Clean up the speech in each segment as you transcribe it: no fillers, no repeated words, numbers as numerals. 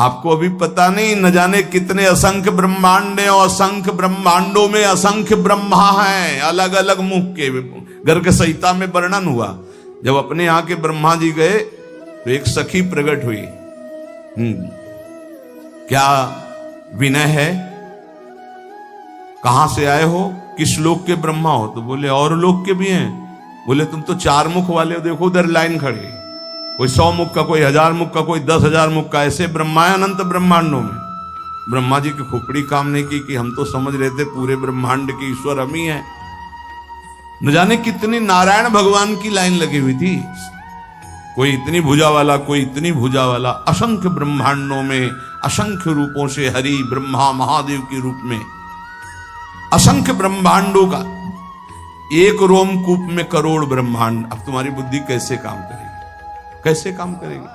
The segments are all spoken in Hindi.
आपको अभी पता नहीं, न जाने कितने असंख्य ब्रह्मांड हैं और असंख्य ब्रह्मांडों में असंख्य ब्रह्मा हैं, अलग अलग मुख के। गर्ग संहिता में वर्णन हुआ, जब अपने यहाँ के ब्रह्मा जी गए तो एक सखी प्रकट हुई। क्या विनय है, कहां से आए हो, किस लोक के ब्रह्मा हो? तो बोले और लोक के भी हैं। बोले तुम तो 4 मुख वाले हो, देखो उधर लाइन खड़ी, कोई 100 मुख का, कोई 1000 मुख का, कोई 10,000 मुख का, ऐसे ब्रह्मा है अनंत ब्रह्मांडों में। ब्रह्मा जी की खोपड़ी काम नहीं की कि हम तो समझ रहे थे पूरे ब्रह्मांड के ईश्वर हम ही हैं। न जाने कितनी नारायण भगवान की लाइन लगी हुई थी, कोई इतनी भुजा वाला, कोई इतनी भुजा वाला। असंख्य ब्रह्मांडों में असंख्य रूपों से हरि ब्रह्मा महादेव के रूप में असंख्य ब्रह्मांडों का एक रोमकूप में करोड़ ब्रह्मांड। अब तुम्हारी बुद्धि कैसे काम करेगी, कैसे काम करेगी?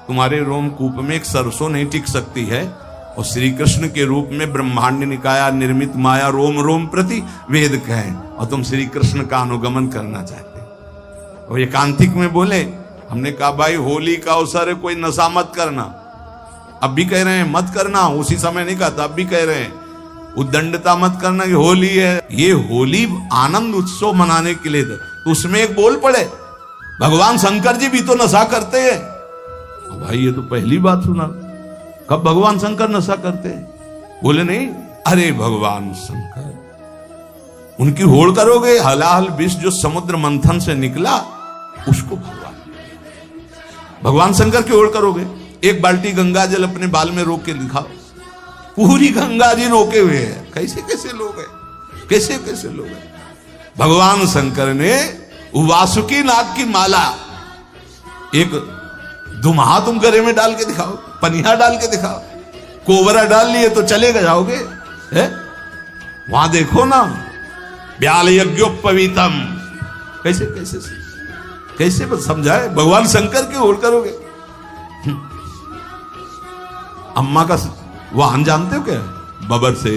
तुम्हारे रोमकूप में एक सरसों नहीं टिक सकती है, और श्री कृष्ण के रूप में ब्रह्मांड निकाया निर्मित माया रोम रोम प्रति वेद कहें, और तुम श्री कृष्ण का अनुगमन करना चाहते हो। और एकांतिक में बोले, हमने कहा भाई होली का अवसर है, कोई नशा मत करना। अब भी कह रहे हैं मत करना, उसी समय नहीं कहा था, अब भी कह रहे हैं उद्दंडता मत करना कि होली है। ये होली आनंद उत्सव मनाने के लिए था, तो उसमें एक बोल पड़े भगवान शंकर जी भी तो नशा करते हैं। भाई ये तो पहली बात सुना, कब भगवान शंकर नशा करते हैं? बोले नहीं, अरे भगवान शंकर, उनकी होड़ करोगे, हलाहल विष जो समुद्र मंथन से निकला उसको भगवान शंकर की होड़ करोगे। एक बाल्टी गंगा जल अपने बाल में रोक के दिखाओ, पूरी गंगा जी रोके हुए हैं। कैसे कैसे लोग हैं, कैसे कैसे लोग हैं। भगवान शंकर ने वासुकी नाग की माला, एक दुम्हा तुम गले में डाल के दिखाओ, पनिया डाल के दिखाओ, कोबरा डाल लिए तो चले जाओगे है? वहां देखो ना, ब्याल यज्ञोपवीतम, कैसे कैसे कैसे बस समझाए, भगवान शंकर की ओर करोगे। अम्मा का वाहन जानते हो क्या? बबर से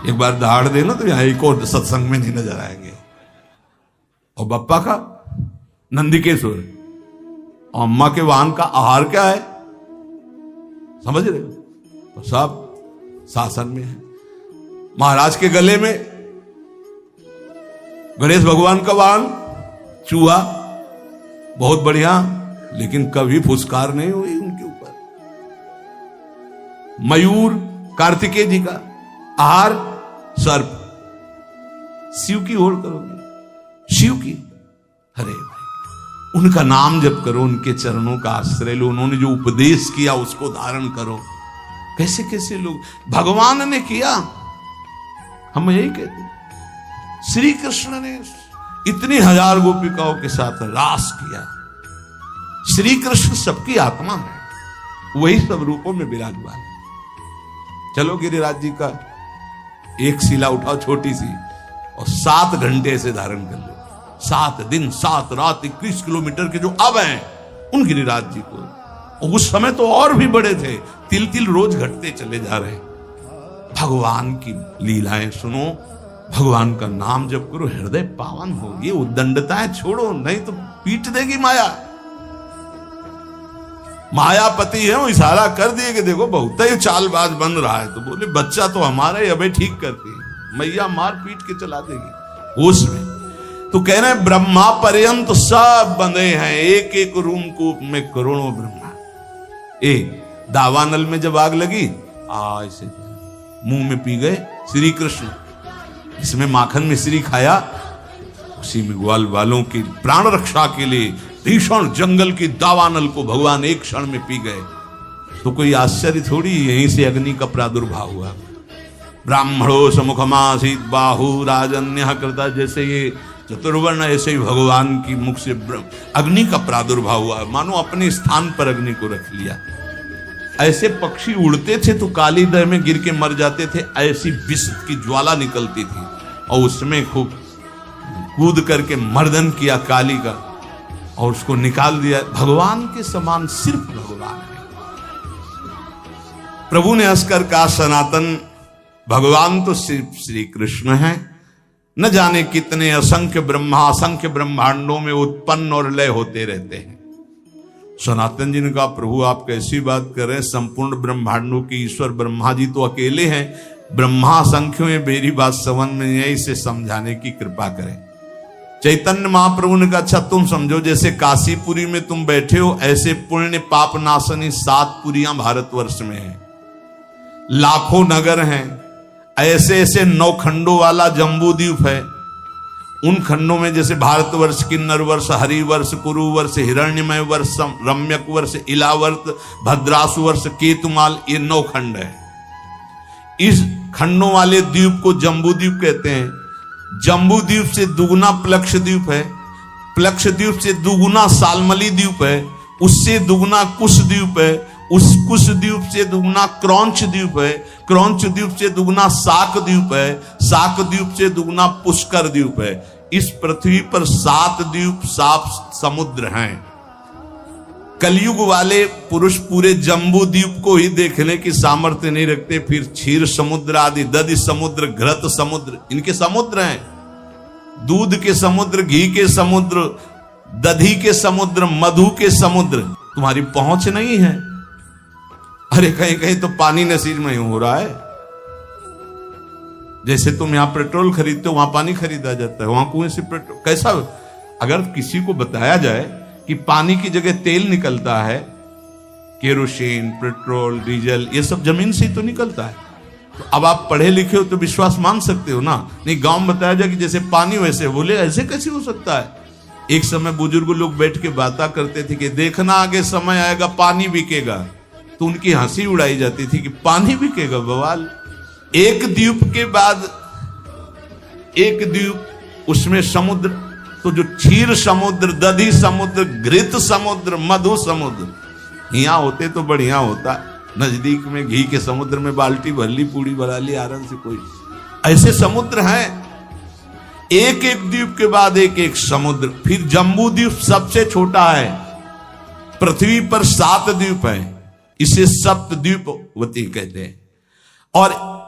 एक बार दहाड़ देना तो यहां एक और सत्संग में नहीं नजर आएंगे। और बप्पा का नंदिकेश्वर, और अम्मा के वाहन का आहार क्या है, समझ रहे हो? तो सब शासन में है। महाराज के गले में गणेश भगवान का वाहन चूहा, बहुत बढ़िया, लेकिन कभी फुसकार नहीं हुई उनके ऊपर। मयूर कार्तिकेय जी का आहार सर्प। शिव की ओर करोगे, शिव की, अरे भाई उनका नाम जप करो, उनके चरणों का आश्रय लो, उन्होंने जो उपदेश किया उसको धारण करो। कैसे कैसे लोग भगवान ने किया, हम यही कहते हैं। श्री कृष्ण ने इतनी 1000 गोपिकाओं के साथ रास किया। श्री कृष्ण सबकी आत्मा में, वही सब रूपों में विराजमान है। चलो गिरिराज जी का एक शिला उठाओ छोटी सी, और 7 घंटे से धारण कर लो। 7 दिन 7 रात 21 किलोमीटर के जो अब हैं उन गिरिराज जी को। और उस समय तो और भी बड़े थे, तिल तिल रोज घटते चले जा रहे। भगवान की लीलाएं सुनो, भगवान का नाम जप करो, हृदय पावन हो। ये उद्दंडताएं छोड़ो, नहीं तो पीट देगी माया। मायापति है, वो इशारा कर दिए कि देखो बहुत ही चालबाज बन रहा है, तो बोले बच्चा तो हमारा ही अबे ठीक करती है, मैया मार पीट के चला देगी उसमें। तो कह रहे हैं ब्रह्मा पर्यंत सब बंधे हैं, एक एक रूम कूप में करोड़ों ब्रह्मा। दावानल में जब आग लगी, ऐसे मुंह में पी गए श्री कृष्ण, इसमें माखन मिश्री खाया, उसी में ग्वाल वालों की प्राण रक्षा के लिए भीषण जंगल की दावानल को भगवान एक क्षण में पी गए। तो कोई आश्चर्य थोड़ी, यहीं से अग्नि का प्रादुर्भाव हुआ। ब्राह्मणो समुखमासीत बाहु राजन्य कृता, जैसे ये चतुर्वर्ण ऐसे ही भगवान की मुख से अग्नि का प्रादुर्भाव हुआ, मानो अपने स्थान पर अग्नि को रख लिया। ऐसे पक्षी उड़ते थे तो काली दह में गिर के मर जाते थे, ऐसी विष की ज्वाला निकलती थी, और उसमें खूब कूद करके मर्दन किया काली का, और उसको निकाल दिया। भगवान के समान सिर्फ भगवान है। प्रभु ने हंसकर कहा, सनातन भगवान तो सिर्फ श्री कृष्ण है, न जाने कितने असंख्य ब्रह्मा असंख्य ब्रह्मांडों में उत्पन्न और लय होते रहते हैं। सनातन जी ने कहा, प्रभु आप कैसी बात कर रहे हैं, संपूर्ण ब्रह्मांडों के ईश्वर ब्रह्मा जी तो अकेले हैं, ब्रह्मा असंख्य में, मेरी बात समझ में नहीं है, इसे समझाने की कृपा करें। चैतन्य महाप्रभु ने कहा, अच्छा तुम समझो, जैसे काशीपुरी में तुम बैठे हो, ऐसे पुण्य पाप नाशनी 7 पुरियां भारतवर्ष में है, लाखों नगर हैं, ऐसे ऐसे 9 खंडों वाला जम्बू द्वीप है। उन खंडों में जैसे भारतवर्ष, किन्नर वर्ष, हरिवर्ष, कुरुवर्ष, हिरण्यमय वर्ष, रम्यक वर्ष, इलावर्त, भद्रासु वर्ष, केतुमाल, ये 9 खंड है। इस खंडों वाले द्वीप को जम्बू द्वीप कहते हैं। जम्बू द्वीप से दुगुना प्लक्ष द्वीप है, प्लक्ष द्वीप से दुगुना सालमली द्वीप है, उससे दुगुना कुश द्वीप है, उस कुश द्वीप से दुगुना क्रौंच द्वीप है, क्रौंच द्वीप से दुगुना साक द्वीप है, साक द्वीप से दुगुना पुष्कर द्वीप है। इस पृथ्वी पर 7 द्वीप, 7 समुद्र हैं। कलयुग वाले पुरुष पूरे जम्बू द्वीप को ही देखने की सामर्थ्य नहीं रखते, फिर क्षीर समुद्र आदि, दधि समुद्र, घृत समुद्र, इनके समुद्र हैं। दूध के समुद्र, घी के समुद्र, दधी के समुद्र, मधु के समुद्र, तुम्हारी पहुंच नहीं है। अरे कहीं कहीं तो पानी नसीब में हो रहा है। जैसे तुम यहां पेट्रोल खरीदते हो, वहां पानी खरीदा जाता है, वहां कुएं से पेट्रोल। कैसा, अगर किसी को बताया जाए कि पानी की जगह तेल निकलता है, केरोसिन, पेट्रोल, डीजल, ये सब जमीन से ही तो निकलता है, तो अब आप पढ़े लिखे हो तो विश्वास मान सकते हो ना। नहीं, गांव में बताया जाए कि जैसे पानी वैसे, बोले ऐसे कैसे हो सकता है। एक समय बुजुर्ग लोग बैठ के बातें करते थे कि देखना आगे समय आएगा पानी बिकेगा, तो उनकी हंसी उड़ाई जाती थी कि पानी बिकेगा, बवाल। एक द्वीप के बाद एक द्वीप, उसमें समुद्र, तो जो क्षीर समुद्र, दधी समुद्र, घृत समुद्र, मधु समुद्र यहाँ होते तो बढ़िया होता। नजदीक में घी के समुद्र में बाल्टी भर ली, पूड़ी बना ली आराम से। कोई ऐसे समुद्र हैं, एक एक द्वीप के बाद एक एक समुद्र। फिर जम्बू द्वीप सबसे छोटा है, पृथ्वी पर 7 द्वीप है, इसे सप्तद्वीपवती कहते हैं। और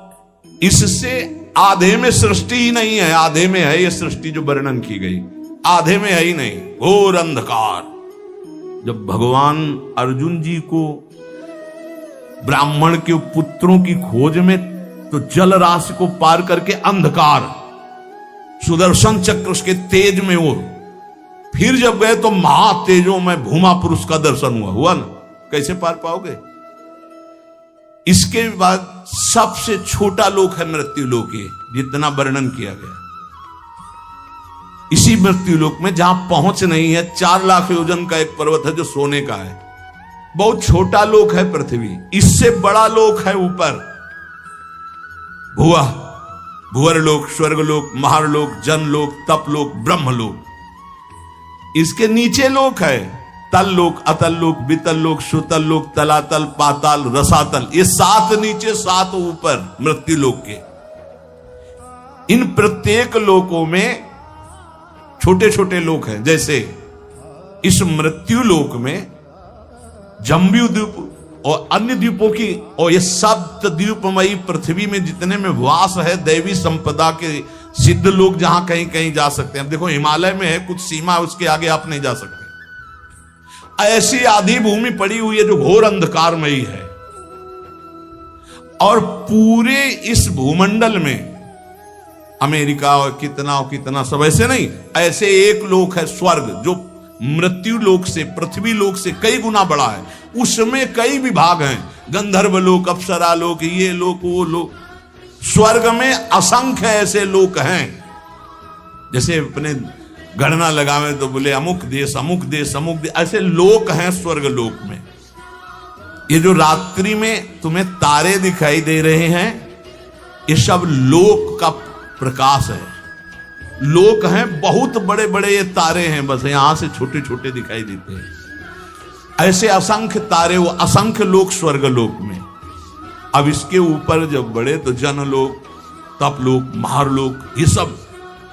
इससे आधे में सृष्टि ही नहीं है, आधे में है ये सृष्टि जो वर्णन की गई, आधे में है ही नहीं, घोर अंधकार। जब भगवान अर्जुन जी को ब्राह्मण के पुत्रों की खोज में, तो जल राशि को पार करके अंधकार, सुदर्शन चक्र उसके तेज में और फिर जब गए तो महातेजों में भूमा पुरुष का दर्शन हुआ ना, कैसे पार पाओगे। इसके बाद सबसे छोटा लोक है मृत्यु लोक, जितना वर्णन किया गया। इसी मृत्यु लोक में जहां पहुंच नहीं है, 4 लाख योजन का एक पर्वत है जो सोने का है, बहुत छोटा लोक है पृथ्वी। इससे बड़ा लोक है ऊपर भुआ, भुवर लोक, स्वर्ग लोक, महारलोक, जनलोक, तपलोक, ब्रह्मलोक। इसके नीचे लोक है तल लोक, अतल लोक, वितल लोक, सुतल लोक, तलातल, पाताल, रसातल। ये 7 नीचे 7 ऊपर मृत्यु लोक के। इन प्रत्येक लोकों में छोटे छोटे लोक हैं। जैसे इस मृत्यु लोक में जम्बू द्वीप और अन्य द्वीपों की, और ये सप्त द्वीपमयी पृथ्वी में जितने में वास है दैवी संपदा के सिद्ध लोग, जहां कहीं कहीं जा सकते हैं। देखो हिमालय में है कुछ सीमा, उसके आगे आप नहीं जा सकते। ऐसी आधी भूमि पड़ी हुई है जो घोर अंधकारमयी है। और पूरे इस भूमंडल में अमेरिका और कितना सब ऐसे नहीं, ऐसे एक लोक है स्वर्ग, जो मृत्यु लोक से, पृथ्वी लोक से कई गुना बड़ा है। उसमें कई विभाग हैं, गंधर्व लोक, अप्सरा लोक, ये लोक, वो लोक। स्वर्ग में असंख्य ऐसे लोक हैं। जैसे अपने गणना लगावे तो बोले अमुक देश, अमुक देश, अमुक देश, ऐसे लोक हैं स्वर्ग लोक में। ये जो रात्रि में तुम्हें तारे दिखाई दे रहे हैं, ये सब लोक का प्रकाश है। लोक हैं, बहुत बड़े बड़े ये तारे हैं, बस यहां से छोटे छोटे दिखाई देते हैं। ऐसे असंख्य तारे, वो असंख्य लोक स्वर्ग लोक में। अब इसके ऊपर जब बढ़े तो जनलोक, तपलोक, महारलोक, ये सब।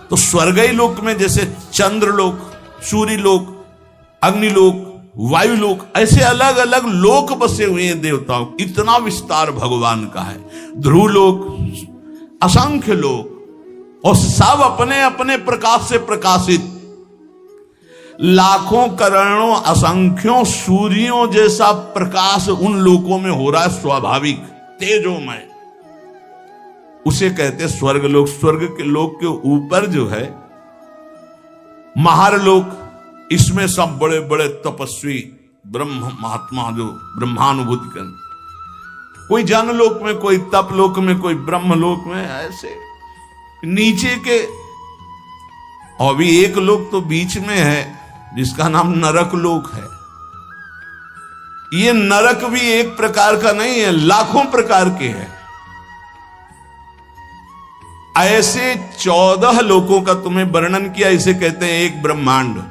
तो स्वर्गीय लोक में जैसे चंद्रलोक, सूर्यलोक, अग्निलोक, वायुलोक, ऐसे अलग अलग लोक बसे हुए हैं देवताओं। इतना विस्तार भगवान का है। ध्रुवलोक, असंख्य लोक, और सब अपने अपने प्रकाश से प्रकाशित। लाखों करोड़ों असंख्यों सूर्यों जैसा प्रकाश उन लोकों में हो रहा है, स्वाभाविक तेजोमय, उसे कहते स्वर्ग लोक। स्वर्ग के लोक के ऊपर जो है महारलोक, इसमें सब बड़े बड़े तपस्वी ब्रह्म महात्मा जो ब्रह्मानुभूति कर, कोई जनलोक में, कोई तप लोक में, कोई ब्रह्म लोक में, ऐसे नीचे के। और भी एक लोक तो बीच में है जिसका नाम नरक लोक है। ये नरक भी एक प्रकार का नहीं है, लाखों प्रकार के हैं। ऐसे 14 लोकों का तुम्हें वर्णन किया, इसे कहते हैं एक ब्रह्मांड।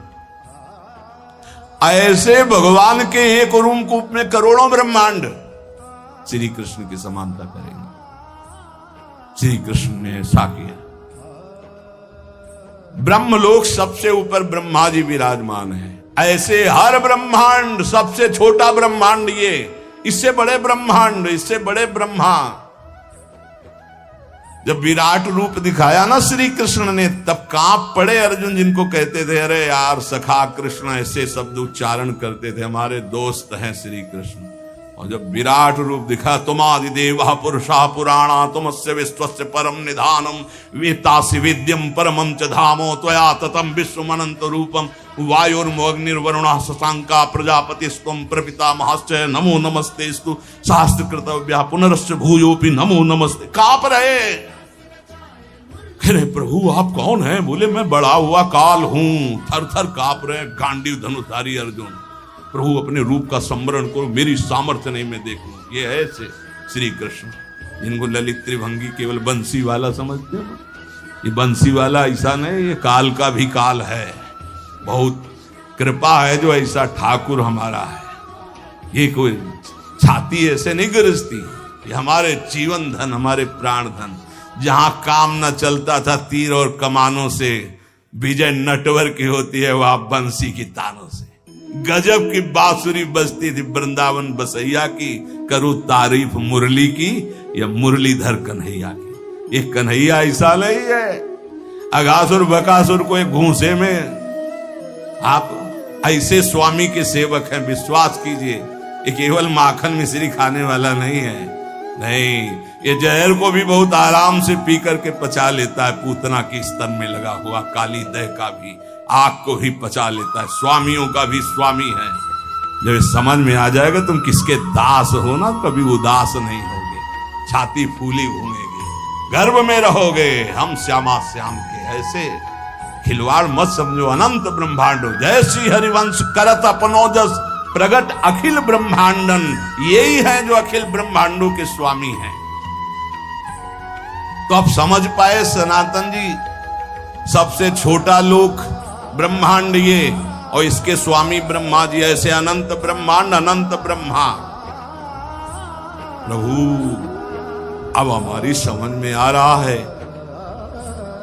ऐसे भगवान के एक रूप में करोड़ों ब्रह्मांड श्री कृष्ण की समानता करेंगे। श्री कृष्ण ने ऐसा किया। ब्रह्मलोक सबसे ऊपर ब्रह्मा जी विराजमान है। ऐसे हर ब्रह्मांड, सबसे छोटा ब्रह्मांड ये, इससे बड़े ब्रह्मांड, इससे बड़े ब्रह्मा। जब विराट रूप दिखाया ना श्री कृष्ण ने, तब कांप पड़े अर्जुन, जिनको कहते थे अरे यार सखा कृष्ण, ऐसे शब्द उच्चारण करते थे, हमारे दोस्त हैं श्री कृष्ण। और जब विराट रूप दिखा, तुमादि देवा पुरुषा पुराणा तुमस्य विश्वस्य परम निधानम वेत्तासि विद्यम परमं च धामो त्वया ततं विश्वमनंत रूपम वायुर्मोऽग्निर्वरुणः शशांका प्रजापतिस्त्वं प्रपितामहश्च नमो नमस्तेस्तु शास्त्रकृतव्या पुनरश्च भूयोपि नमो नमस्ते। कांप रहे, अरे प्रभु आप कौन हैं? बोले मैं बड़ा हुआ काल हूं। थर थर कांप रहे, गांडीव धनुधारी अर्जुन। प्रभु अपने रूप का स्मरण करो, मेरी सामर्थ्य नहीं मैं देखूं। ये है श्री कृष्ण, जिनको ललित त्रिभंगी केवल बंसी वाला समझते हो। ये बंसी वाला ऐसा नहीं, ये काल का भी काल है। बहुत कृपा है जो ऐसा ठाकुर हमारा है। ये कोई छाती ऐसे नहीं गरजती, ये हमारे जीवन धन, हमारे प्राण धन। जहां काम न चलता था तीर और कमानों से, विजय नटवर की होती है वहां बंसी की तानों से। गजब की बांसुरी बजती थी वृंदावन बसैया की, करूं तारीफ मुरली की या मुरलीधर कन्हैया की। एक कन्हैया ऐसा नहीं है, अघासुर बकासुर को एक घूंसे में। आप ऐसे स्वामी के सेवक हैं, विश्वास कीजिए। ये केवल माखन मिश्री खाने वाला नहीं है, नहीं, ये जहर को भी बहुत आराम से पी करके पचा लेता है। पूतना की स्तन में लगा हुआ काली दह का भी आग को ही पचा लेता है। स्वामियों का भी स्वामी है। जब समझ में आ जाएगा तुम किसके दास हो ना, कभी उदास नहीं होगे, छाती फूली घूमेगी, गर्भ में रहोगे। हम श्यामा श्याम के ऐसे खिलवाड़ मत समझो। अनंत ब्रह्मांडो जय श्री हरिवंश करत अपनोजस प्रगट अखिल ब्रह्मांडन। यही है जो अखिल ब्रह्मांडों के स्वामी हैं। तो आप समझ पाए सनातन जी, सबसे छोटा लोक ब्रह्मांड ये, और इसके स्वामी ब्रह्मा जी। ऐसे अनंत ब्रह्मांड, अनंत ब्रह्मा। प्रभु अब हमारी समझ में आ रहा है।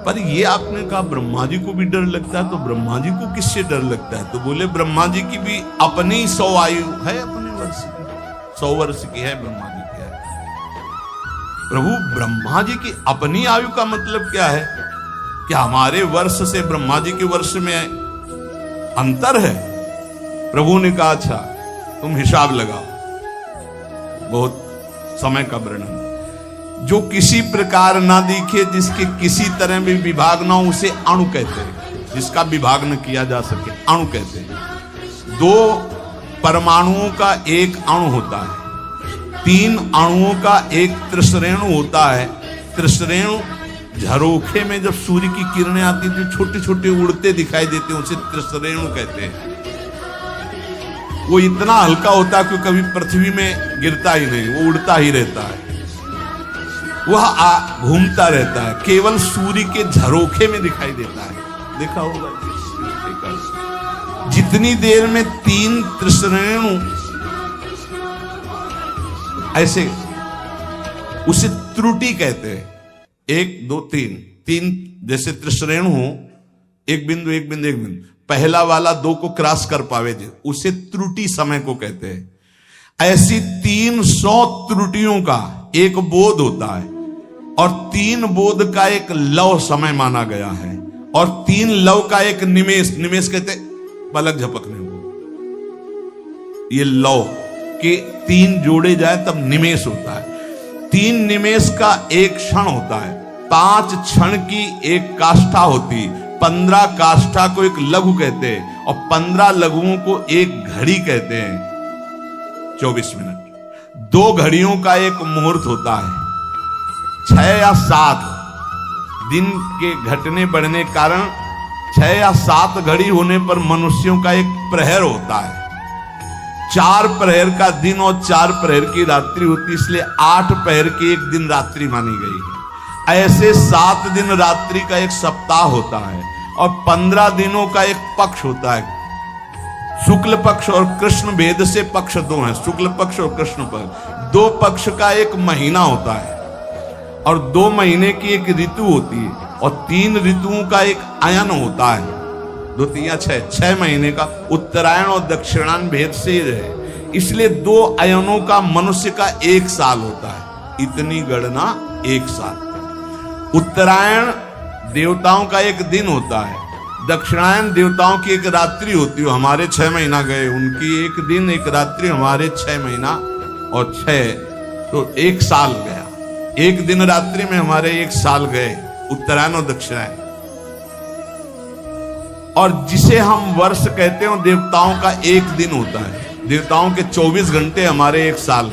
पर ये आपने कहा ब्रह्मा जी को भी डर लगता है, तो ब्रह्मा जी को किससे डर लगता है? तो बोले ब्रह्मा जी की भी अपनी 100 आयु है, अपने वर्ष की 100 वर्ष की है ब्रह्मा जी की आयु। प्रभु ब्रह्मा जी की अपनी आयु का मतलब क्या है? क्या हमारे वर्ष से ब्रह्मा जी के वर्ष में अंतर है? प्रभु ने कहा अच्छा तुम हिसाब लगाओ। बहुत समय का वर्णन। जो किसी प्रकार ना दिखे, जिसके किसी तरह भी विभाग ना हो, उसे अणु कहते हैं। जिसका विभाग न किया जा सके अणु कहते हैं। 2 परमाणुओं का एक अणु होता है, 3 अणुओं का एक त्रिश्रेणु होता है। त्रिश्रेणु झरोखे में जब सूर्य की किरणें आती तो छोटे छोटे उड़ते दिखाई देते हैं, उसे त्रिश्रेणु कहते हैं। वो इतना हल्का होता है कि कभी पृथ्वी में गिरता ही नहीं, वो उड़ता ही रहता है, वह घूमता रहता है, केवल सूर्य के झरोखे में दिखाई देता है। देखा होगा जितनी देर में 3 त्रिश्रेणु ऐसे, उसे त्रुटि कहते हैं। 1 2 3 जैसे त्रिश्रेणु हो, एक बिंदु एक बिंदु एक बिंदु, पहला वाला 2 को क्रॉस कर पावे उसे त्रुटि समय को कहते हैं। ऐसी 300 त्रुटियों का एक बोध होता है, और 3 बोध का एक लव समय माना गया है, और 3 लव का एक निमेष। निमेष कहते पलक झपकने को। ये लौ के 3 जोड़े जाए तब निमेष होता है। 3 निमेष का एक क्षण होता है, 5 क्षण की एक काष्ठा होती, 15 काष्ठा को एक लघु कहते हैं और 15 लघुओं को एक घड़ी कहते हैं। 24 मिनट 2 घड़ियों का एक मुहूर्त होता है। 6 या 7 दिन के घटने बढ़ने कारण 6 या 7 घड़ी होने पर मनुष्यों का एक प्रहर होता है। 4 प्रहर का दिन और 4 प्रहर की रात्रि होती, इसलिए 8 प्रहर की एक दिन रात्रि मानी गई है। ऐसे 7 दिन रात्रि का एक सप्ताह होता है और 15 दिनों का एक पक्ष होता है। शुक्ल पक्ष और कृष्ण भेद से पक्ष 2 हैं, शुक्ल पक्ष और कृष्ण पक्ष। 2 पक्ष का एक महीना होता है और 2 महीने की एक ऋतु होती है और 3 ऋतुओं का एक अयन होता है। 2 3 6 महीने का उत्तरायण और दक्षिणायन भेद से ही रहे, इसलिए 2 अयनों का मनुष्य का 1 साल होता है। इतनी गणना 1 साल। उत्तरायण देवताओं का एक दिन होता है, दक्षिणायन देवताओं की एक रात्रि होती है। हमारे 6 महीना गए, उनकी एक दिन एक रात्रि, हमारे 6 महीना और 6 तो 1 साल गया। एक दिन रात्रि में हमारे 1 साल गए, उत्तरायण और दक्षिणायन। और जिसे हम वर्ष कहते हैं देवताओं का 1 दिन होता है। देवताओं के 24 घंटे, हमारे 1 साल।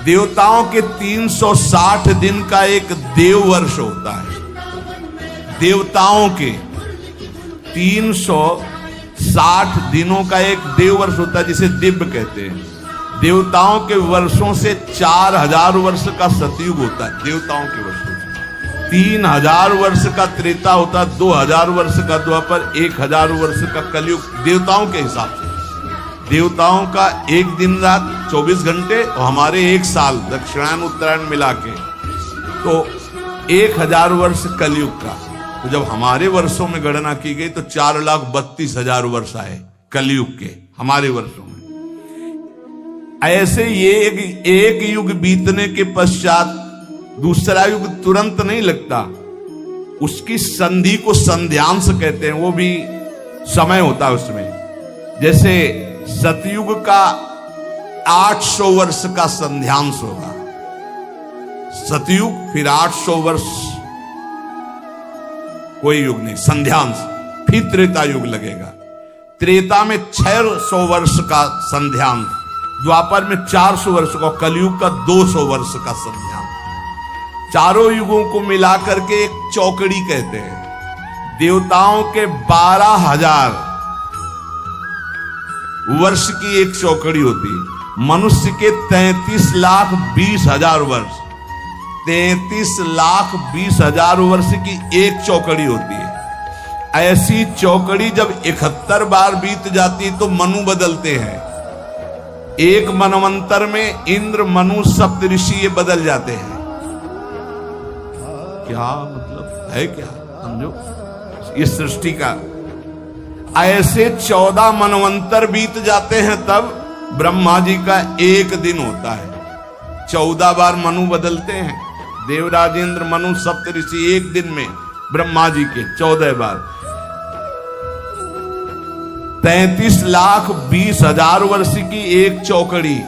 देवताओं के 360 दिन का एक देव वर्ष होता है। देवताओं के 360 दिनों का एक देव वर्ष होता है, जिसे दिव्य कहते हैं। देवताओं के वर्षों से 4000 वर्ष का सतयुग होता है। देवताओं के वर्षों से 3000 वर्ष का त्रेता होता है, 2000 वर्ष का द्वापर, 1000 वर्ष का कलयुग। देवताओं के हिसाब से देवताओं का एक दिन रात 24 घंटे और हमारे 1 साल, दक्षिणायन उत्तरायण मिला के, तो 1000 वर्ष कलयुग का। तो जब हमारे वर्षों में गणना की गई तो 4,32,000 वर्ष आए कलयुग के हमारे वर्षों में। ऐसे ये एक युग बीतने के पश्चात दूसरा युग तुरंत नहीं लगता, उसकी संधि को संध्यांश कहते हैं, वो भी समय होता है उसमें। जैसे सतयुग का 800 वर्ष का संध्यांश होगा, सतयुग, फिर 800 वर्ष कोई युग नहीं, संध्यांश, फिर त्रेता युग लगेगा। त्रेता में 600 वर्ष का संध्यांश, द्वापर में 400 वर्ष का, कलयुग का 200 वर्ष का संध्यांश। चारों युगों को मिलाकर के एक चौकड़ी कहते हैं। देवताओं के 12,000 वर्ष की एक चौकड़ी होती है, मनुष्य के 33,20,000 वर्ष, 33,20,000 वर्ष की एक चौकड़ी होती है। ऐसी चौकड़ी जब 71 बार बीत जाती तो मनु बदलते हैं। एक मनवंतर में इंद्र, मनु, सप्तऋषि ये बदल जाते हैं। क्या मतलब है, क्या समझो इस सृष्टि का। ऐसे 14 मनवंतर बीत जाते हैं तब ब्रह्मा जी का एक दिन होता है। 14 बार मनु बदलते हैं, देवराज, इंद्र, मनु, सप्तऋषि एक दिन में ब्रह्मा जी के 14 बार। 33,20,000 वर्ष की एक चौकड़ी।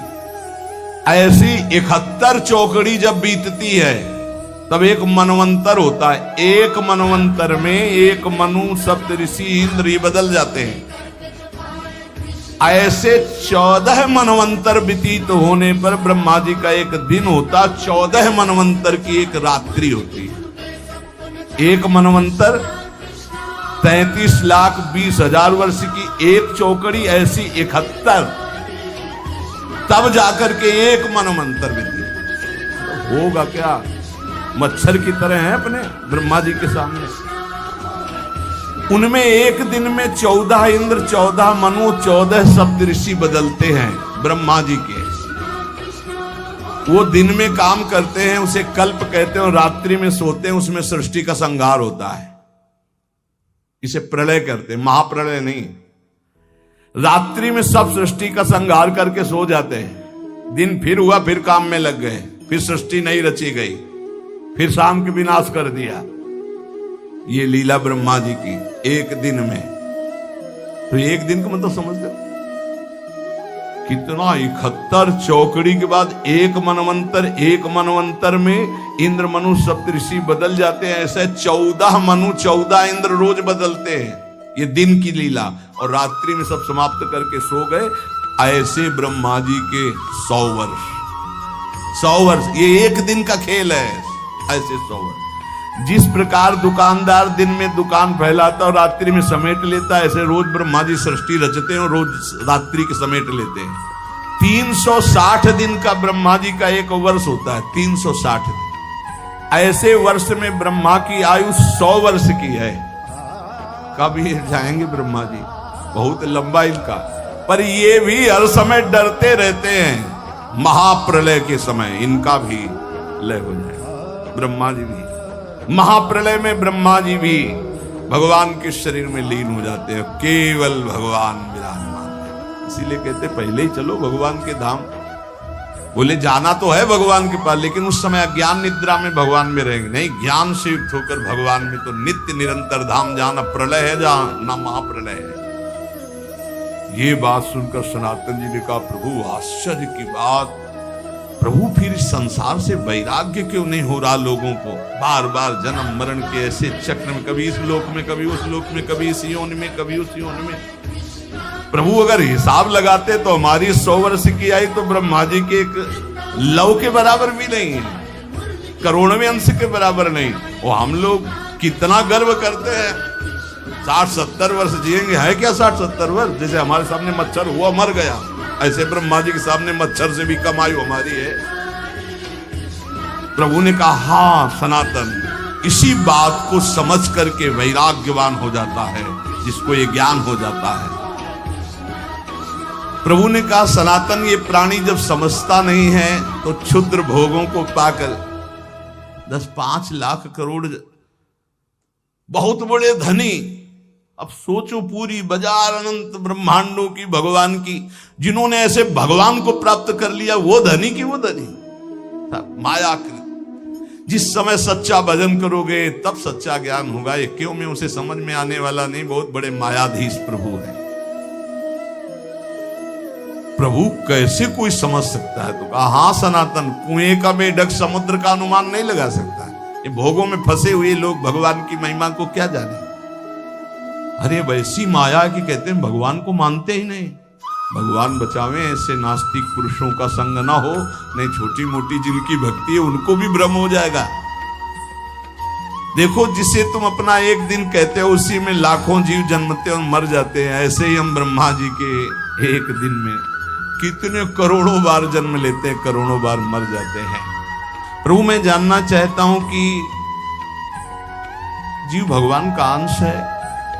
ऐसी 71 चौकड़ी जब बीतती है तब एक मनवंतर होता है। एक मनवंतर में एक मनु, सप्तऋषि, इंद्र ये बदल जाते हैं। ऐसे 14 मनवंतर व्यतीत होने पर ब्रह्मा जी का एक दिन होता, 14 मनवंतर की एक रात्रि होती है। एक मनवंतर 33,20,000 वर्ष की एक चौकड़ी, ऐसी 71, तब जाकर के एक मनवंतर व्यतीत होगा। क्या मच्छर की तरह है अपने ब्रह्मा जी के सामने। उनमें एक दिन में 14 इंद्र, 14 मनु, 14 सप्तऋषि बदलते हैं ब्रह्मा जी के। वो दिन में काम करते हैं, उसे कल्प कहते हैं, और रात्रि में सोते हैं, उसमें सृष्टि का संहार होता है। इसे प्रलय करते हैं, महाप्रलय नहीं। रात्रि में सब सृष्टि का संहार करके सो जाते हैं। दिन फिर हुआ, फिर काम में लग गए, फिर सृष्टि नहीं रची गई, फिर शाम के विनाश कर दिया। ये लीला ब्रह्मा जी की एक दिन में। तो एक दिन का मतलब समझ लो कितना 71 चौकड़ी के बाद एक मनवंतर में इंद्र मनु सप्तऋषि बदल जाते हैं। ऐसे 14 मनु 14 इंद्र रोज बदलते हैं। ये दिन की लीला, और रात्रि में सब समाप्त करके सो गए। ऐसे ब्रह्मा जी के 100 वर्ष ये एक दिन का खेल है। ऐसे 100 वर्ष। जिस प्रकार दुकानदार दिन में दुकान फैलाता और रात्रि में समेट लेता, ऐसे रोज ब्रह्मा जी सृष्टि रचते हैं और रोज रात्रि के समेट लेते हैं। 360 दिन का ब्रह्मा जी का एक वर्ष होता है। 360 दिन। ऐसे वर्ष में ब्रह्मा की आयु 100 वर्ष की है। कब ये जाएंगे ब्रह्मा जी? बहुत लंबा इनका। पर ये भी हर समय डरते रहते हैं महाप्रलय के समय इनका भी लय हो जाए। ब्रह्मा जी भी महाप्रलय में ब्रह्मा जी भी भगवान के शरीर में लीन हो जाते हैं। केवल भगवान विराजमान है। इसीलिए कहते पहले ही चलो भगवान के धाम। बोले जाना तो है भगवान के पास, लेकिन उस समय अज्ञान निद्रा में भगवान में रहेंगे। नहीं, ज्ञान से युक्त होकर भगवान में तो नित्य निरंतर धाम जाना। प्रलय है जहां ना महाप्रलय है। ये बात सुनकर सनातन जी ने कहा प्रभु आश्चर्य की बात, प्रभु फिर इस संसार से वैराग्य क्यों नहीं हो रहा लोगों को? बार बार जन्म मरण के ऐसे चक्र में, कभी इस लोक में, कभी उस लोक में, कभी इस योनि में, कभी उस योनि में। प्रभु अगर हिसाब लगाते तो हमारी 100 वर्ष की आई तो ब्रह्मा जी के एक लव के बराबर भी नहीं है, करोड़वें अंश के बराबर नहीं। वो हम लोग कितना गर्व करते हैं 60-70 वर्ष जिएंगे। है क्या 60-70 वर्ष? जैसे हमारे सामने मच्छर हुआ मर गया, ऐसे ब्रह्मा जी के सामने मच्छर से भी कम आयु हमारी है। प्रभु ने कहा हाँ सनातन, इसी बात को समझ करके वैराग्यवान हो जाता है जिसको ये ज्ञान हो जाता है। प्रभु ने कहा सनातन, ये प्राणी जब समझता नहीं है तो क्षुद्र भोगों को पाकर 10-5 लाख करोड़ बहुत बड़े धनी। अब सोचो पूरी बाजार अनंत ब्रह्मांडों की भगवान की, जिन्होंने ऐसे भगवान को प्राप्त कर लिया, वो धनी की वो धनी मायाकृत। जिस समय सच्चा भजन करोगे तब सच्चा ज्ञान होगा। ये क्यों में उसे समझ में आने वाला नहीं। बहुत बड़े मायाधीश प्रभु हैं। प्रभु कैसे कोई समझ सकता है? तो कहा हाँ सनातन, कुएं का मेढक समुद्र का अनुमान नहीं लगा सकता। ये भोगों में फंसे हुए लोग भगवान की महिमा को क्या जाने। अरे वैसी माया की कहते हैं भगवान को मानते ही नहीं। भगवान बचावे ऐसे नास्तिक पुरुषों का संग ना हो, नहीं छोटी मोटी जिनकी भक्ति है उनको भी भ्रम हो जाएगा। देखो जिसे तुम अपना एक दिन कहते हो उसी में लाखों जीव जन्मते और मर जाते हैं। ऐसे ही हम ब्रह्मा जी के एक दिन में कितने करोड़ों बार जन्म लेते हैं, करोड़ों बार मर जाते हैं। प्रभु मैं जानना चाहता हूं कि जीव भगवान का अंश है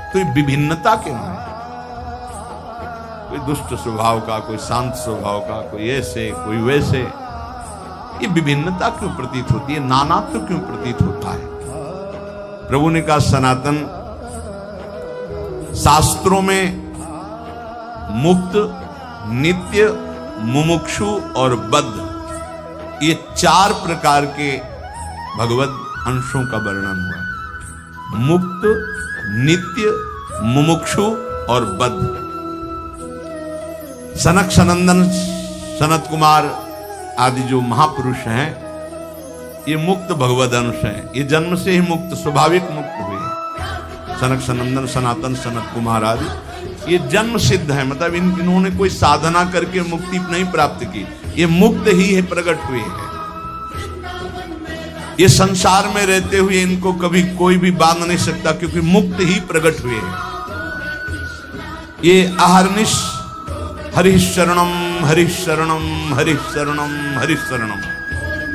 तो ये विभिन्नता क्यों है? कोई दुष्ट स्वभाव का, कोई शांत स्वभाव का, कोई ऐसे कोई वैसे, ये विभिन्नता क्यों प्रतीत होती है? नानात्व क्यों प्रतीत होता है? प्रभु ने कहा सनातन, शास्त्रों में मुक्त, नित्य, मुमुक्षु और बद्ध, ये 4 प्रकार के भगवत अंशों का वर्णन हुआ है। मुक्त, नित्य, मुमुक्षु और बद्ध। सनक सनंदन सनत कुमार आदि जो महापुरुष हैं ये मुक्त भगवद अंश हैं। ये जन्म से ही मुक्त, स्वाभाविक मुक्त हुए। सनक सनंदन सनातन सनत कुमार आदि ये जन्म सिद्ध है, मतलब इन्होंने कोई साधना करके मुक्ति नहीं प्राप्त की, ये मुक्त ही है, प्रकट हुए हैं। ये संसार में रहते हुए इनको कभी कोई भी बांध नहीं सकता क्योंकि मुक्त ही प्रकट हुए हैं। ये अहर्निश हरिशरणम हरिशरणम हरिशरणम हरिशरणम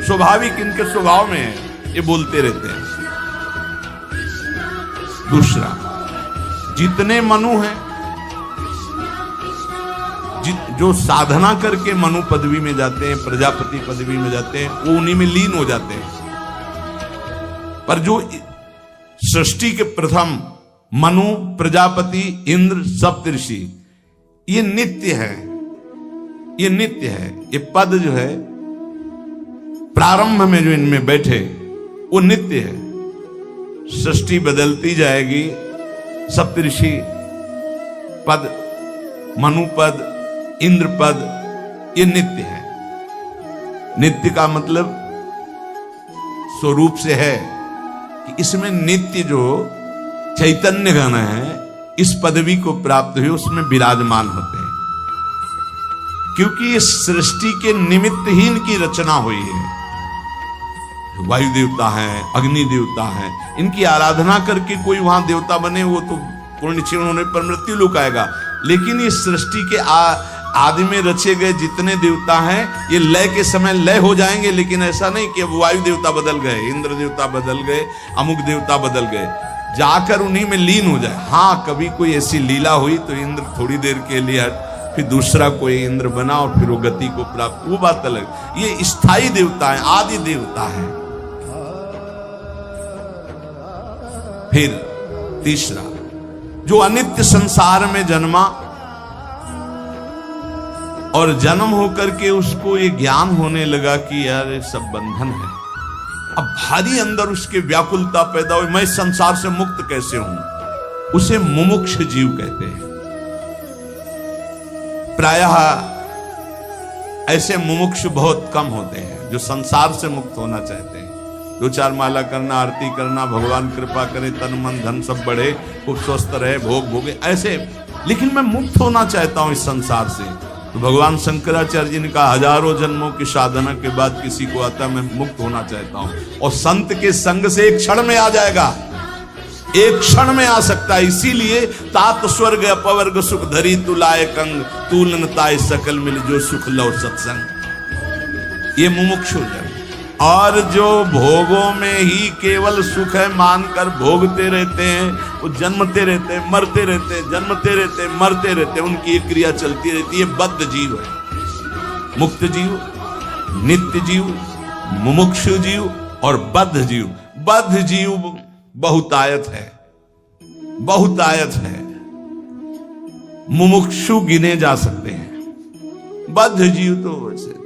स्वाभाविक इनके स्वभाव में है, ये बोलते रहते हैं। दूसरा, जितने मनु हैं जो साधना करके मनु पदवी में जाते हैं, प्रजापति पदवी में जाते हैं, वो उन्हीं में लीन हो जाते हैं। पर जो सृष्टि के प्रथम मनु, प्रजापति, इंद्र, सप्तऋषि, ये नित्य है, ये नित्य है। ये पद जो है प्रारंभ में जो इनमें बैठे वो नित्य है। सृष्टि बदलती जाएगी, सप्तऋषि पद, मनु पद, इंद्र पद, ये नित्य है। नित्य का मतलब स्वरूप से है कि इसमें नित्य जो चैतन्य गण है इस पदवी को प्राप्त हुए उसमें विराजमान होते हैं, क्योंकि इस सृष्टि के निमित्त ही इनकी रचना हुई है। वायु देवता है, अग्नि देवता है, इनकी आराधना करके कोई वहां देवता बने वो तो पूर्ण क्षीण होने पर मृत्यु लोक आएगा। लेकिन इस सृष्टि के आदि में रचे गए जितने देवता हैं ये लय के समय लय हो जाएंगे, लेकिन ऐसा नहीं कि अब वायु देवता बदल गए, इंद्र देवता बदल गए, अमुक देवता बदल गए, जाकर उन्हीं में लीन हो जाए। हाँ, कभी कोई ऐसी लीला हुई तो इंद्र थोड़ी देर के लिए फिर दूसरा कोई इंद्र बना और फिर वो गति को प्राप्त, वो बात अलग। ये स्थायी देवता है, आदि देवता है। फिर तीसरा जो अनित्य संसार में जन्मा और जन्म होकर के उसको ये ज्ञान होने लगा कि यार ये सब बंधन है। अब भारी अंदर उसके व्याकुलता पैदा हुई, मैं संसार से मुक्त कैसे हूं, उसे मुमुक्ष जीव कहते हैं। प्रायः ऐसे मुमुक्ष बहुत कम होते हैं जो संसार से मुक्त होना चाहते हैं। 2-4 माला करना, आरती करना, भगवान कृपा करे, तन मन धन सब बढ़े, खूब स्वस्थ रहे, भोग भोगे, ऐसे। लेकिन मैं मुक्त होना चाहता हूं इस संसार से। तो भगवान शंकराचार्य जी ने कहा, हजारों जन्मों की साधना के बाद किसी को आता मैं मुक्त होना चाहता हूं, और संत के संग से एक क्षण में आ जाएगा, एक क्षण में आ सकता है। इसीलिए तात स्वर्ग अपवर्ग सुख धरी तुलाए कंग, तूलन ताय सकल मिल जो सुख लो सत्संग। ये मुमुक्षु जन। और जो भोगों में ही केवल सुख है मानकर भोगते रहते हैं, वो जन्मते रहते हैं, मरते रहते हैं, जन्मते रहते हैं, मरते रहते हैं, उनकी एक क्रिया चलती रहती है। बद्ध जीव है। मुक्त जीव, नित्य जीव, मुमुक्षु जीव और बद्ध जीव। बद्ध जीव बहुतायत है, बहुतायत है। मुमुक्षु गिने जा सकते हैं। बद्ध जीव तो वैसे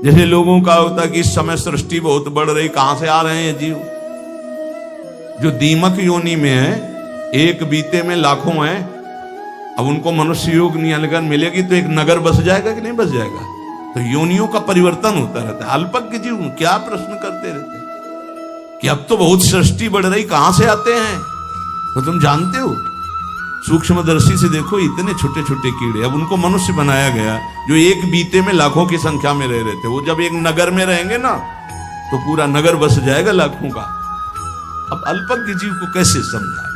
जैसे लोगों का होता है कि इस समय सृष्टि बहुत बढ़ रही, कहां से आ रहे हैं जीव? जो दीमक योनि में है, एक बीते में लाखों हैं। अब उनको मनुष्य योग नियंत्रण मिलेगी तो एक नगर बस जाएगा कि नहीं बस जाएगा? तो योनियों का परिवर्तन होता रहता है। अल्पज्ञ जीव क्या प्रश्न करते रहते हैं कि अब तो बहुत सृष्टि बढ़ रही, कहां से आते हैं? तो तुम जानते हो, सूक्ष्मदर्शी से देखो, इतने छोटे छोटे कीड़े, अब उनको मनुष्य बनाया गया जो एक बीते में लाखों की संख्या में रह रहे थे। वो जब एक नगर में रहेंगे ना तो पूरा नगर बस जाएगा लाखों का। अब अल्पज्ञ जीव को कैसे समझाए?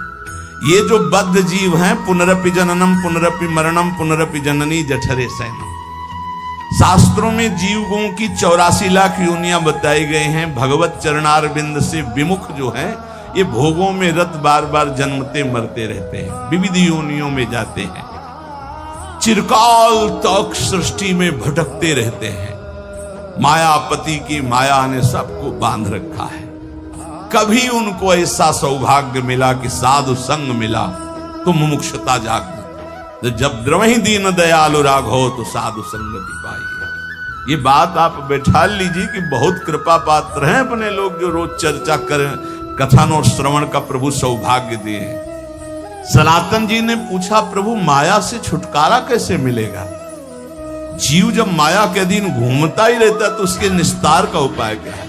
ये जो बद्ध जीव हैं, पुनरपि जननम पुनरपि मरणम पुनरपि जननी जठरे सैनम। शास्त्रों में जीवों की 84 लाख योनियां बताई गई हैं। भगवत चरणारविंद से विमुख जो है ये भोगों में रत बार बार जन्मते मरते रहते हैं, विविध योनियों में जाते हैं, चिरकाल तक सृष्टि में भटकते रहते हैं। मायापति की माया ने सबको बांध रखा है। कभी उनको ऐसा सौभाग्य मिला कि साधु संग मिला तो मुमुक्षुता जाग, जब द्रवहि दीन दयालु राघव तो साधु संगति पाई। ये बात आप बैठा लीजिए कि बहुत कृपा पात्र हैं अपने लोग जो रोज चर्चा करें, कथन और श्रवण का प्रभु सौभाग्य दिए। सनातन जी ने पूछा, प्रभु माया से छुटकारा कैसे मिलेगा? जीव जब माया के अधीन घूमता ही रहता तो उसके निस्तार का उपाय क्या है?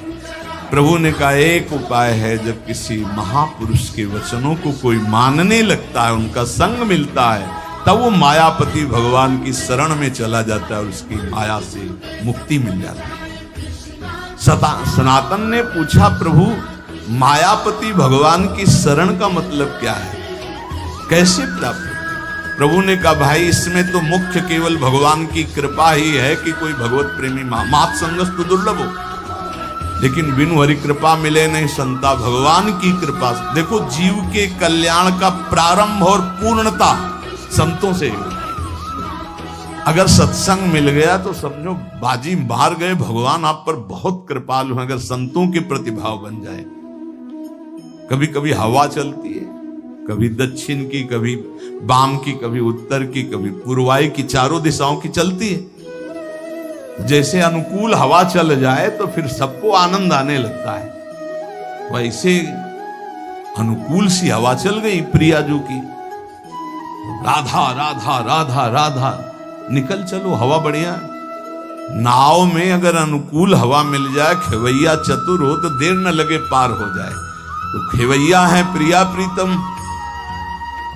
प्रभु ने कहा, एक उपाय है, जब किसी महापुरुष के वचनों को कोई मानने लगता है, उनका संग मिलता है, तब वो मायापति भगवान की शरण में चला जाता है और उसकी माया से मुक्ति मिल जाती है। सनातन ने पूछा, प्रभु मायापति भगवान की शरण का मतलब क्या है, कैसे प्राप्त? प्रभु ने कहा, भाई इसमें तो मुख्य केवल भगवान की कृपा ही है कि कोई भगवत प्रेमी मात संगस्तु दुर्लभ हो, लेकिन बिनु हरि कृपा मिले नहीं संता। भगवान की कृपा, देखो जीव के कल्याण का प्रारंभ और पूर्णता संतों से ही होती है। अगर सत्संग मिल गया तो समझो बाजी मार गए, भगवान आप पर बहुत कृपालु हैं। अगर संतों के प्रतिभाव बन जाए, कभी कभी हवा चलती है, कभी दक्षिण की, कभी वाम की, कभी उत्तर की, कभी पूर्वाई की, चारों दिशाओं की चलती है। जैसे अनुकूल हवा चल जाए तो फिर सबको आनंद आने लगता है, वैसे अनुकूल सी हवा चल गई प्रियाजू की, राधा राधा राधा राधा। निकल चलो, हवा बढ़िया। नाव में अगर अनुकूल हवा मिल जाए, खेवैया चतुर हो तो देर न लगे पार हो जाए। तो खेवैया है प्रिया प्रीतम,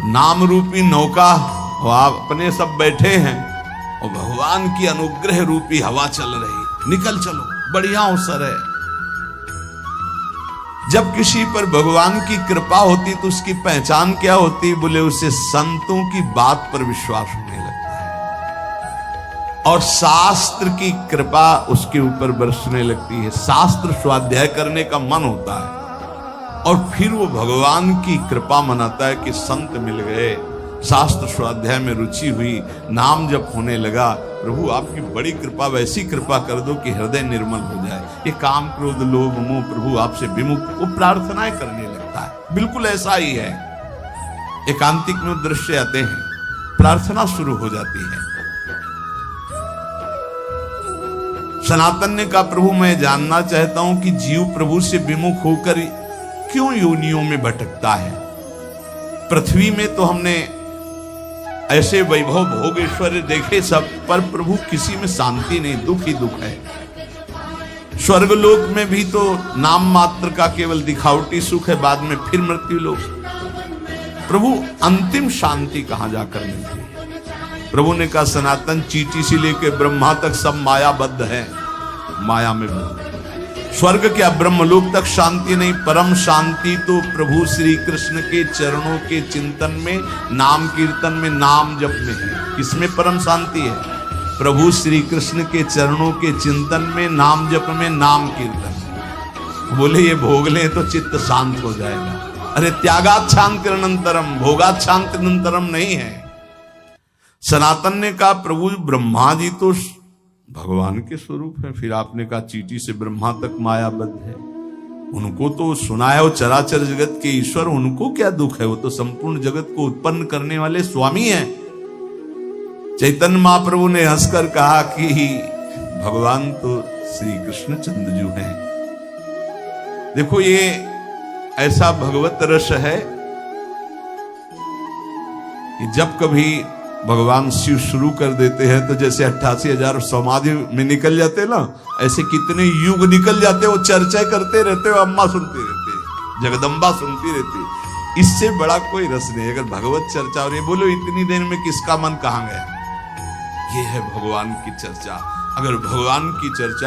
नाम रूपी नौका, और आप अपने सब बैठे हैं और भगवान की अनुग्रह रूपी हवा चल रही। निकल चलो, बढ़िया अवसर है। जब किसी पर भगवान की कृपा होती तो उसकी पहचान क्या होती? बोले उसे संतों की बात पर विश्वास होने लगता है और शास्त्र की कृपा उसके ऊपर बरसने लगती है। शास्त्र स्वाध्याय करने का मन होता है और फिर वो भगवान की कृपा मनाता है कि संत मिल गए, शास्त्र स्वाध्याय में रुचि हुई, नाम जप होने लगा। प्रभु आपकी बड़ी कृपा, वैसी कृपा कर दो कि हृदय निर्मल हो जाए। ये काम क्रोध लोभ मोह प्रभु आपसे विमुख, वो प्रार्थनाएं करने लगता है। बिल्कुल ऐसा ही है। एकांतिक में दृश्य आते हैं, प्रार्थना शुरू हो जाती है। सनातन ने कहा प्रभु मैं जानना चाहता हूं कि जीव प्रभु से विमुख होकर क्यों योनियों में भटकता है। पृथ्वी में तो हमने ऐसे वैभव भोग ऐश्वर्य देखे सब, पर प्रभु किसी में शांति नहीं, दुख ही दुख है। स्वर्गलोक में भी तो नाम मात्र का केवल दिखावटी सुख है, बाद में फिर मृत्यु लोक। प्रभु अंतिम शांति कहां जाकर मिलती है? प्रभु ने कहा सनातन चींटी से लेकर ब्रह्मा तक सब मायाबद्ध है, माया में बद्ध। स्वर्ग क्या ब्रह्मलोक तक शांति नहीं, परम शांति तो प्रभु श्री कृष्ण के चरणों के चिंतन में, नाम कीर्तन में, नाम जप में है। किसमें परम शांति है? प्रभु श्री कृष्ण के चरणों के चिंतन में, नाम जप में, नाम कीर्तन में। बोले ये भोग ले तो चित्त शांत हो जाएगा। अरे त्यागात शांतिरनंतरम, भोगात शांतिरनंतरम नहीं है। सनातन ने कहा प्रभु ब्रह्मा जी तो भगवान के स्वरूप है, फिर आपने कहा चींटी से ब्रह्मा तक मायाबद्ध है, उनको तो सुना है वो चराचर जगत के ईश्वर, उनको क्या दुख है? वो तो संपूर्ण जगत को उत्पन्न करने वाले स्वामी हैं। चैतन्य महाप्रभु ने हंसकर कहा कि भगवान तो श्री कृष्ण चंद्रजू हैं। देखो ये ऐसा भगवत रस है कि जब कभी भगवान शिव शुरू कर देते हैं तो जैसे 88,000 समाधि में निकल जाते ना, ऐसे कितने युग निकल जाते, वो चर्चा करते रहते, वो अम्मा सुनती रहती, जगदम्बा सुनती रहती। इससे बड़ा कोई रस नहीं। अगर भगवत चर्चा और ये बोलो इतनी देर में किसका मन कहां गया? ये है भगवान की चर्चा। अगर भगवान की चर्चा